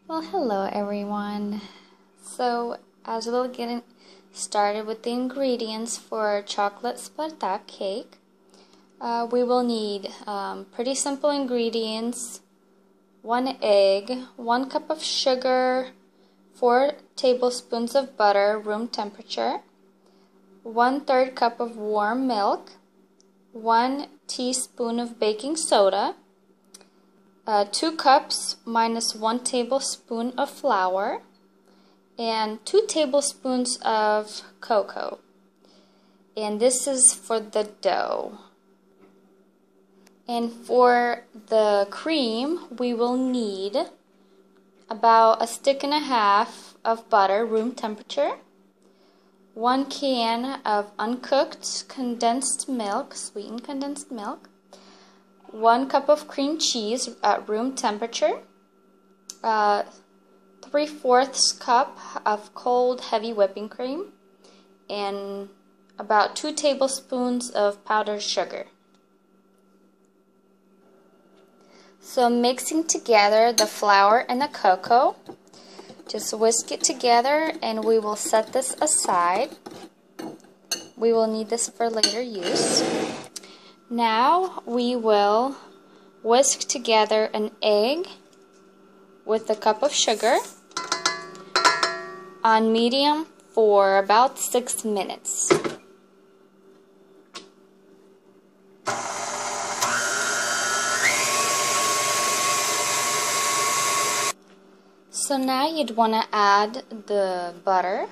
Well, hello everyone. So, as we're getting started with the ingredients for chocolate spartak cake, we will need pretty simple ingredients: 1 egg, 1 cup of sugar, 4 tablespoons of butter, room temperature, 1/3 cup of warm milk, 1 teaspoon of baking soda, 2 cups minus 1 tablespoon of flour, and 2 tablespoons of cocoa. And this is for the dough. And for the cream, we will need about 1.5 sticks of butter, room temperature, 1 can of uncooked condensed milk, sweetened condensed milk, 1 cup of cream cheese at room temperature, 3/4 cup of cold heavy whipping cream, and about 2 tablespoons of powdered sugar. So mixing together the flour and the cocoa, just whisk it together and we will set this aside. We will need this for later use. Now we will whisk together an egg with a cup of sugar on medium for about 6 minutes. So now you'd want to add the butter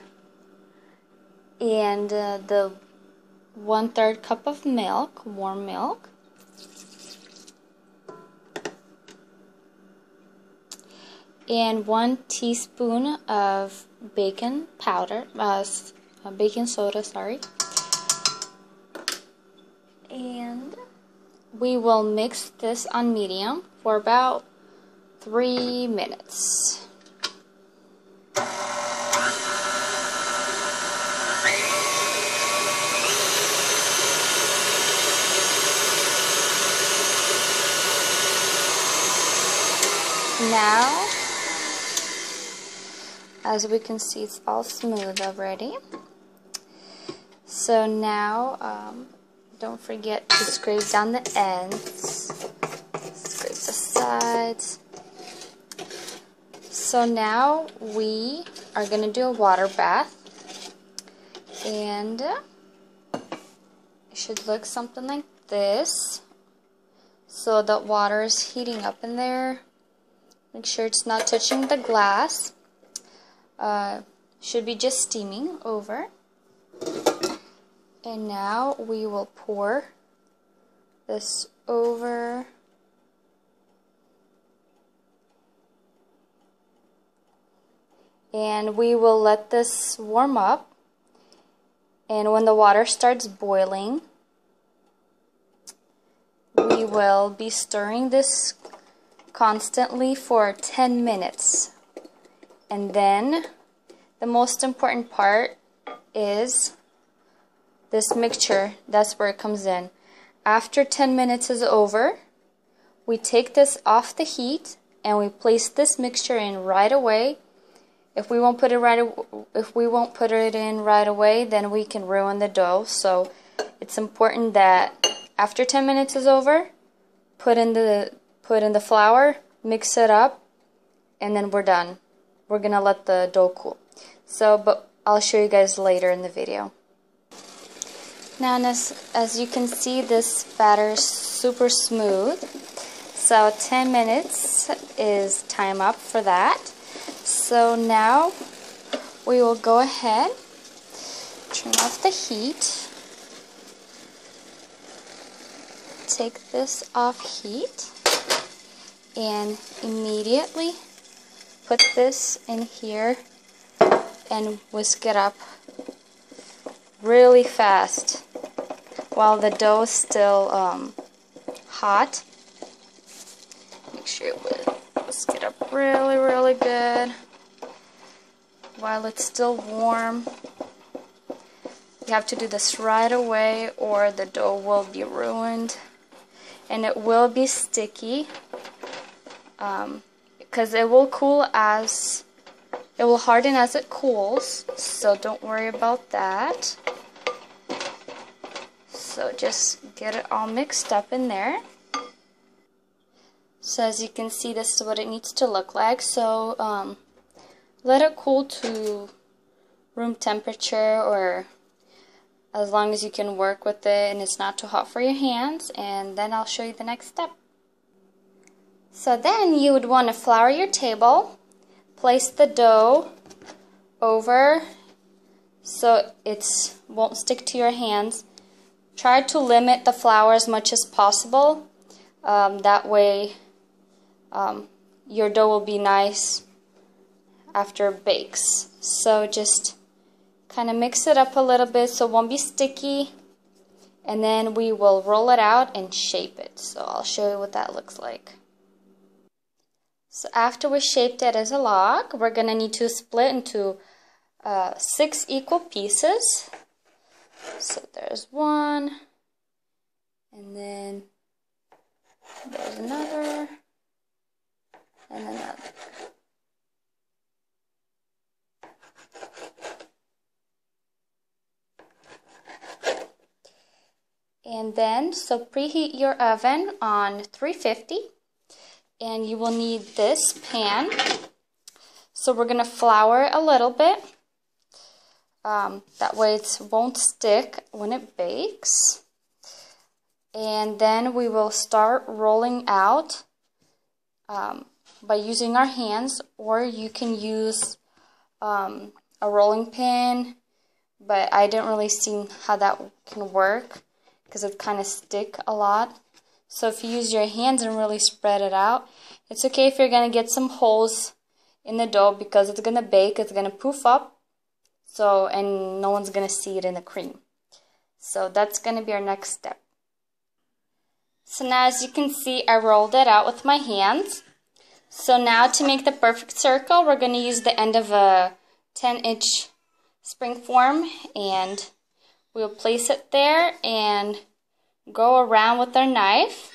and the 1/3 cup of milk, warm milk, and 1 teaspoon of baking powder, baking soda, sorry. And we will mix this on medium for about 3 minutes. Now, as we can see, it's all smooth already. So now, don't forget to scrape down the ends, scrape the sides. So now we are going to do a water bath, and it should look something like this. So the water is heating up in there. Make sure it's not touching the glass. Should be just steaming over. And now we will pour this over. And we will let this warm up. And when the water starts boiling, we will be stirring this constantly for 10 minutes. And then the most important part is this mixture. That's where it comes in. After 10 minutes is over, we take this off the heat and we place this mixture in right away. If we won't put it in right away, then we can ruin the dough. So it's important that after 10 minutes is over, put in the flour, mix it up, and then we're done. We're gonna let the dough cool. But I'll show you guys later in the video. Now, as you can see, this batter is super smooth. So 10 minutes is time up for that. So now we will go ahead, turn off the heat, take this off heat, and immediately put this in here and whisk it up really fast while the dough is still hot. Make sure you whisk it up really, really good while it's still warm. You have to do this right away or the dough will be ruined and it will be sticky. because it will harden as it cools, so don't worry about that. So just get it all mixed up in there. So as you can see, this is what it needs to look like. So let it cool to room temperature, or as long as you can work with it and it's not too hot for your hands, and then I'll show you the next step. So then you would want to flour your table, place the dough over so it won't stick to your hands. Try to limit the flour as much as possible. That way your dough will be nice after it bakes. So just kind of mix it up a little bit so it won't be sticky, and then we will roll it out and shape it. So I'll show you what that looks like. So after we shaped it as a log, we're going to need to split into 6 equal pieces. So there's one, and then there's another, and another. And then, so preheat your oven on 350, and you will need this pan. So we're going to flour it a little bit. That way it won't stick when it bakes. And then we will start rolling out by using our hands, or you can use a rolling pin, but I didn't really see how that can work because it kind of stick a lot. So if you use your hands and really spread it out, it's okay if you're going to get some holes in the dough because it's going to bake, it's going to poof up, so and no one's going to see it in the cream. So that's going to be our next step. So now as you can see, I rolled it out with my hands. So now to make the perfect circle, we're going to use the end of a 10-inch spring form, and we'll place it there and go around with our knife,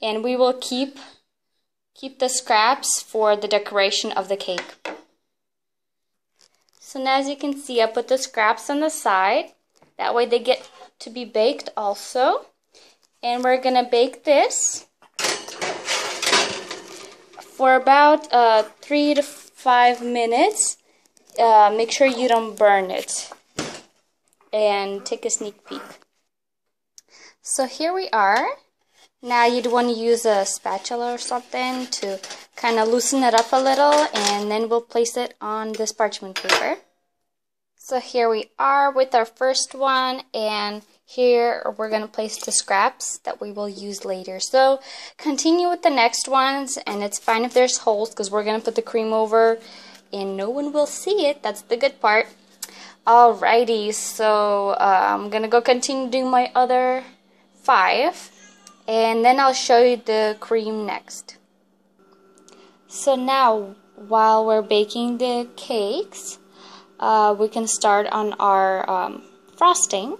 and we will keep the scraps for the decoration of the cake. So now as you can see, I put the scraps on the side, that way they get to be baked also. And we're gonna bake this for about 3 to 5 minutes. Make sure you don't burn it, and take a sneak peek. So here we are. Now you'd want to use a spatula or something to kind of loosen it up a little, and then we'll place it on this parchment paper. So here we are with our first one, and here we're going to place the scraps that we will use later. So continue with the next ones, and it's fine if there's holes because we're going to put the cream over and no one will see it. That's the good part. Alrighty, so I'm going to go continue doing my other 5, and then I'll show you the cream next. So now while we're baking the cakes, we can start on our frosting,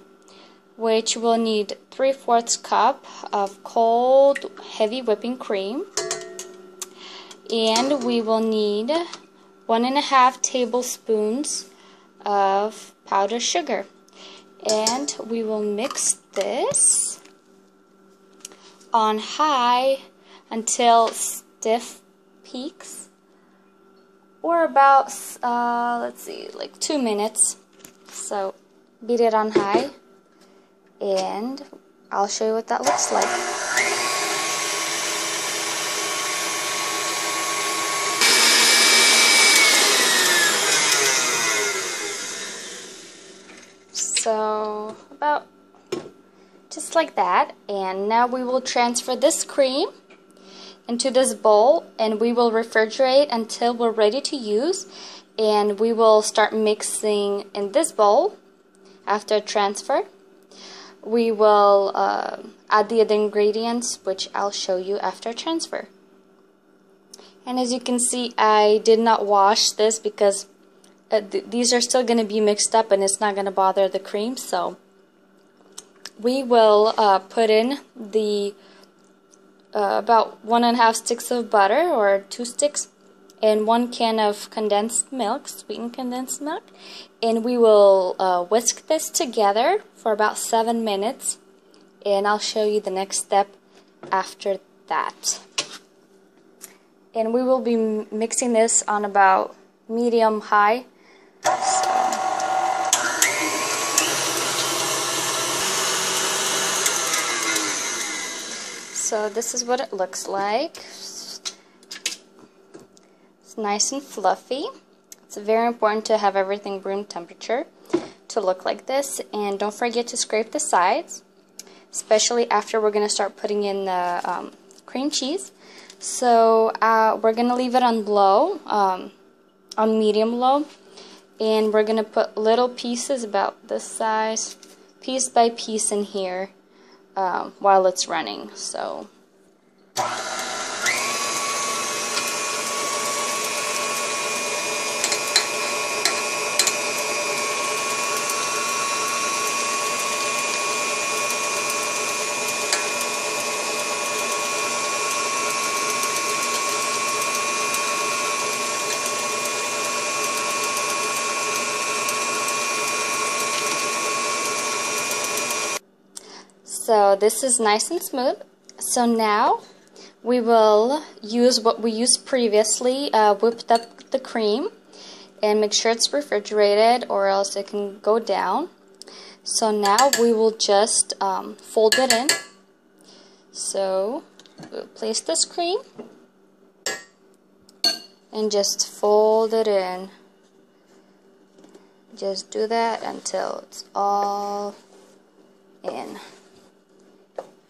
which will need 3/4 cup of cold heavy whipping cream, and we will need 1.5 tablespoons of powdered sugar, and we will mix this on high until stiff peaks, or about let's see, like 2 minutes. So beat it on high, and I'll show you what that looks like. So about just like that, and now we will transfer this cream into this bowl, and we will refrigerate until we're ready to use, and we will start mixing in this bowl. After transfer, we will add the other ingredients, which I'll show you after transfer. And as you can see, I did not wash this because these are still going to be mixed up and it's not going to bother the cream. So we will put in the about 1.5 sticks of butter, or 2 sticks, and 1 can of condensed milk, sweetened condensed milk, and we will whisk this together for about 7 minutes, and I'll show you the next step after that. And we will be mixing this on about medium-high. So this is what it looks like. It's nice and fluffy. It's very important to have everything room temperature to look like this. And don't forget to scrape the sides, especially after we're going to start putting in the cream cheese. So we're going to leave it on low, on medium low. And we're going to put little pieces about this size, piece by piece in here. While it's running. So this is nice and smooth. So now we will use what we used previously, whipped up the cream, and make sure it's refrigerated or else it can go down. So now we will just fold it in. So we'll place this cream and just fold it in. Just do that until it's all in.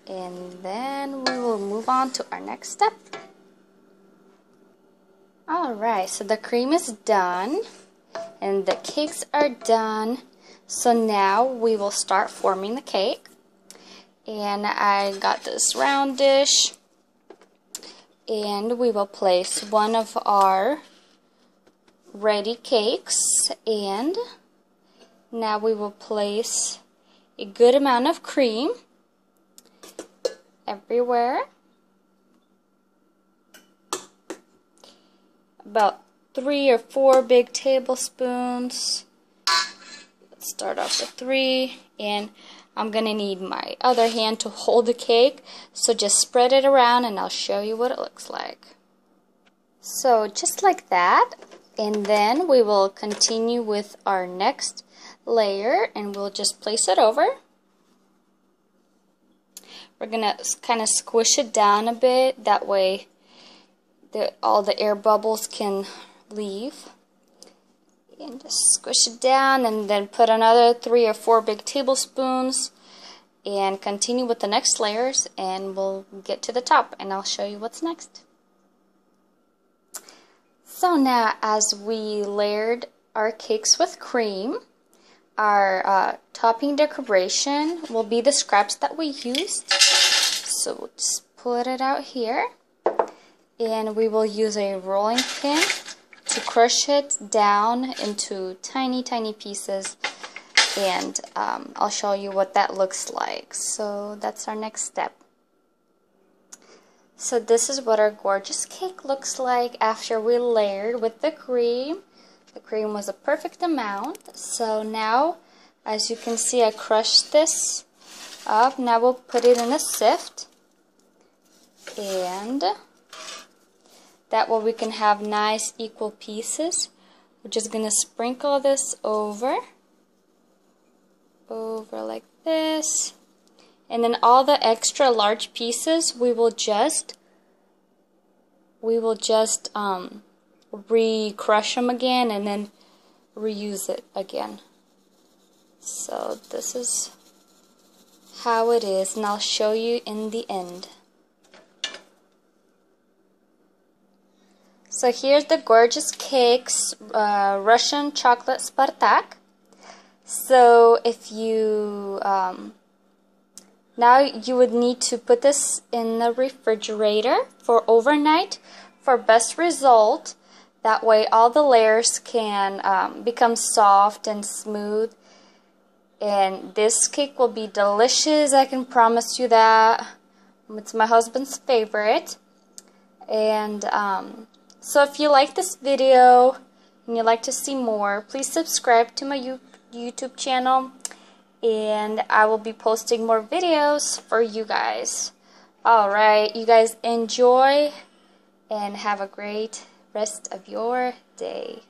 And then we will move on to our next step. Alright, so the cream is done and the cakes are done. So now we will start forming the cake. And I got this round dish, and we will place one of our ready cakes, and now we will place a good amount of cream everywhere. About 3 or 4 big tablespoons. Let's start off with 3, and I'm gonna need my other hand to hold the cake, so just spread it around and I'll show you what it looks like. So just like that, and then we will continue with our next layer, and we'll just place it over. We're going to kind of squish it down a bit, that way all the air bubbles can leave. And just squish it down, and then put another 3 or 4 big tablespoons, and continue with the next layers, and we'll get to the top and I'll show you what's next. So now, as we layered our cakes with cream, our topping decoration will be the scraps that we used. So we'll just put it out here, and we will use a rolling pin to crush it down into tiny pieces, and I'll show you what that looks like. So that's our next step. So this is what our gorgeous cake looks like after we layered with the cream. The cream was a perfect amount. So now, as you can see, I crushed this up. Now we'll put it in a sift, and that way we can have nice equal pieces. We're just going to sprinkle this over like this, and then all the extra large pieces we will just re-crush them again and then reuse it again. So this is how it is, and I'll show you in the end. So here's the gorgeous cakes, Russian chocolate Spartak. So if you, now you would need to put this in the refrigerator for overnight for best result. That way all the layers can become soft and smooth. And this cake will be delicious, I can promise you that. It's my husband's favorite. And so if you like this video and you'd like to see more, please subscribe to my YouTube channel, and I will be posting more videos for you guys. Alright, you guys enjoy and have a great rest of your day.